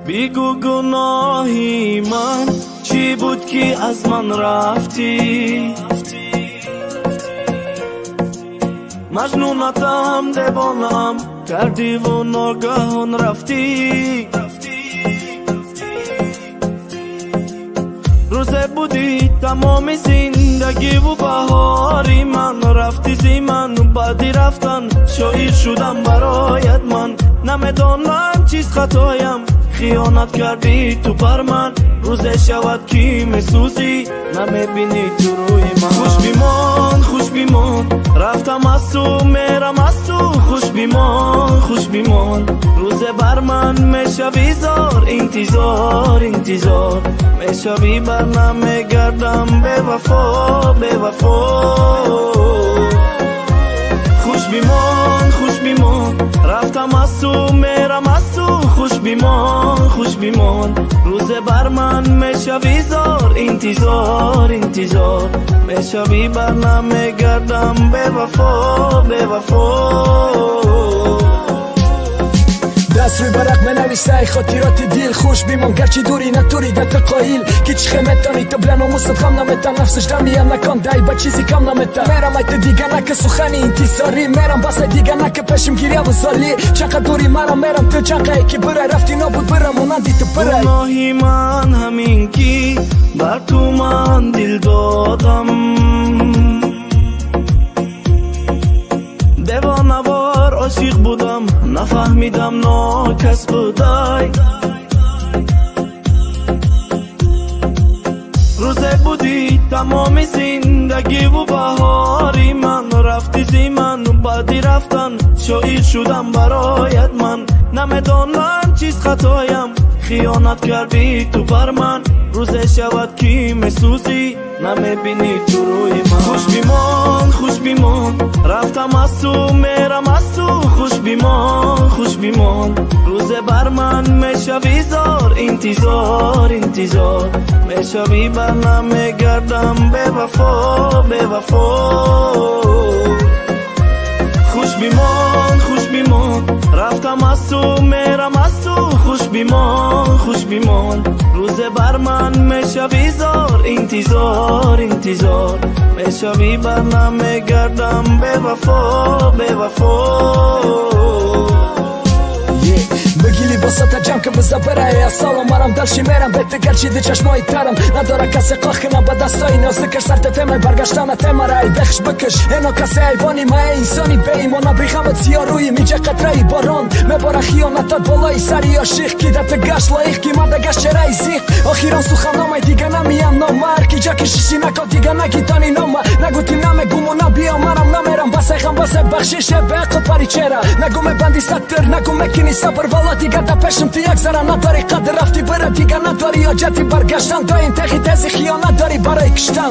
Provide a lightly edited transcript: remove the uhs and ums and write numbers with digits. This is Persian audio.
بیگو گناهی من چی بود که از من رفتی؟ مجنونتم دیوانم کردی و ناگهان رفتی. روزه بودی تمام زندگی و بهاری من، رفتی زی من بعدی رفتن شاید شدم برایت من. نمیدانم چیز خطایم خیانت کردی تو بر من، روزه شود کی میسوزی نمیبینی تو روی من. خوش بیمان خوش بیمان رفتم از تو میرم از تو، خوش بیمان خوش بیمان روزه بر من میشوی زار، انتظار انتظار میشوی بر نمیگردم به وفا به وفا. خوش بیمان خوش بیمان رفتم از تو میرم از تو، خوش بیمان خوش بیمان روزه بر من میشوی زار، انتظار انتظار میشوی بر نمیگردم به وفا به وفا. دست روی برق منویسه ای خاطرات دیل، خوش بیمان گرچه دوری نتوری دت قایل که چی خمتانی تو بلن و مصد خم نمتن نفسش دمیم نکن دای با چیزی کم نمتن. میرم ایت دیگه نکه سخنی انتصاری، میرم بس دیگه نکه پشم گیری و زالی. چقدر دوری میرم تو چقدر که بره رفتی نبود برم و ندی تو بره. گناهی من همین کی بر تو من دل دادم، دیوانوار عاشق بودم نفهمیدم ناکس بودای. روزه بودی تمام زندگی و بهاری من، رفتی زی من بعدی رفتن شاید شدم برایت من. نمیدانم چیز خطایم خیانت کردی تو بر من، روزه شود کی میسوزی نمیبینی تو روی من. خوش بیمان خوش بیمان رفتم از تو میرم از تو، خوش بیمان خوش بیمان روزه بر من میشوی زار، انتظار انتظار میشوی بر نمیگردم به وفا به وفا. خوش بیمان خوش بیمان رفتم از تو میرم از تو، خوش بیمان خوش بیمان روزه بر من میشوی زار، انتظار انتظار میشوی بر نمیگردم به وفا به وفا. بگی لباسات جمع که بزا برای سالم مرم دلشی میرم بهت گرچی دی چشمایی ترم نداره کسی قاخ کنه با دستایی نازدکش سر تفهمه برگشتن تیمه رای بخش بکش اینو کسی ایوانی ما انسانی به ایمان ابریخمت سیاروی میجه قطره باران میباره خیانتت بالای سری عاشق کی دت گشت لایق کی مده گشت چرای زیق آخیران سخنامه دیگه نمیم نامر کی جا کشیشی نکا دیگه نگیتانی نامه نگوتی نمیگم و نبیام منم نمیرم بس ایخم بس بخشیشه به عقل پری چرا نگو میبندی ستر نگو میکنی صبر والا دیگه دا پشم تی یک ذره نداری قدر رفتی بره دیگه نداری حاجتی برگشتن دا این تخی تزی خیانت داری برای کشتن.